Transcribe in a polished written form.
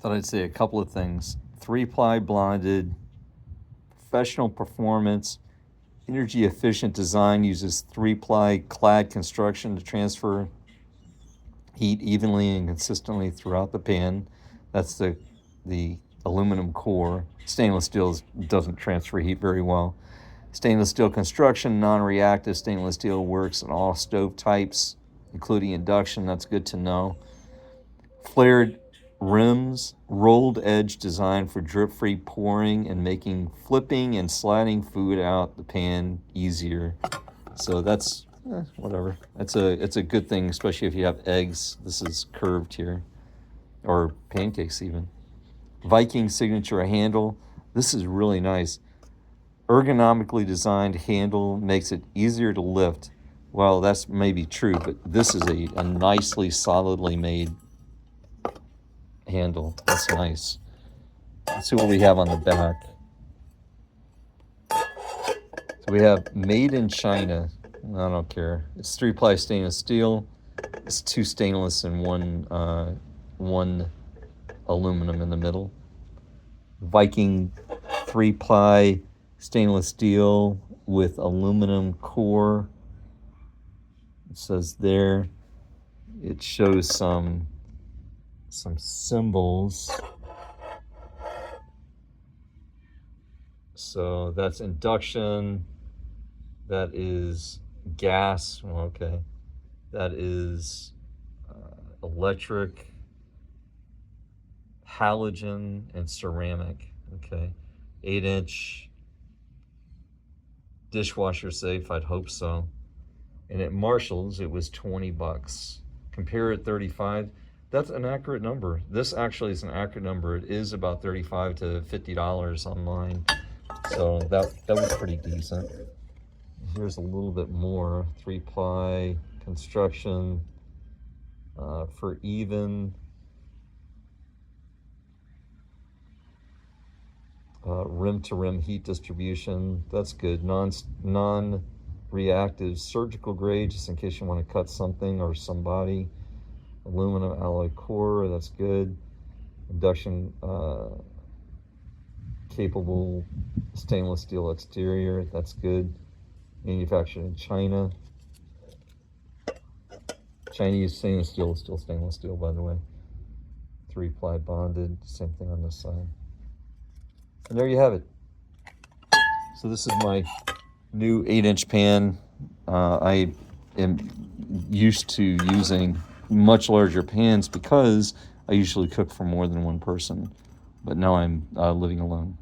Thought I'd say a couple of things. 3-ply bonded, professional performance, energy efficient design, uses 3-ply clad construction to transfer heat evenly and consistently throughout the pan. That's the aluminum core. Stainless steel doesn't transfer heat very well. Stainless steel construction, non-reactive stainless steel, works in all stove types, including induction. That's good to know. Flared rims, rolled edge design for drip-free pouring and making flipping and sliding food out the pan easier. So that's whatever. It's a good thing, especially if you have eggs. This is curved here, or pancakes even. Viking signature handle. This is really nice. Ergonomically designed handle makes it easier to lift. Well, that's maybe true, but this is a nicely, solidly made handle. That's nice. Let's see what we have on the back. So we have made in China. I don't care. It's 3-ply stainless steel. It's 2 stainless and one aluminum in the middle. Viking 3-ply stainless steel with aluminum core. It says there. It shows some symbols. So that's induction. That is gas. Well, okay. That is electric, halogen, and ceramic. Okay. 8-inch dishwasher safe. I'd hope so. And at Marshall's, it was $20. Compare at 35. That's an accurate number. This actually is an accurate number. It is about $35 to $50 online. So that was pretty decent. Here's a little bit more. 3-ply construction for even. Rim-to-rim heat distribution. That's good. Non-reactive surgical grade, just in case you want to cut something or somebody. Aluminum alloy core. That's good. Induction capable stainless steel exterior. That's good. Manufactured in China. Chinese stainless steel is still stainless steel, by the way. 3-ply bonded. Same thing on this side. And there you have it. So this is my new 8-inch pan. I am used to using much larger pans because I usually cook for more than one person. But now I'm living alone.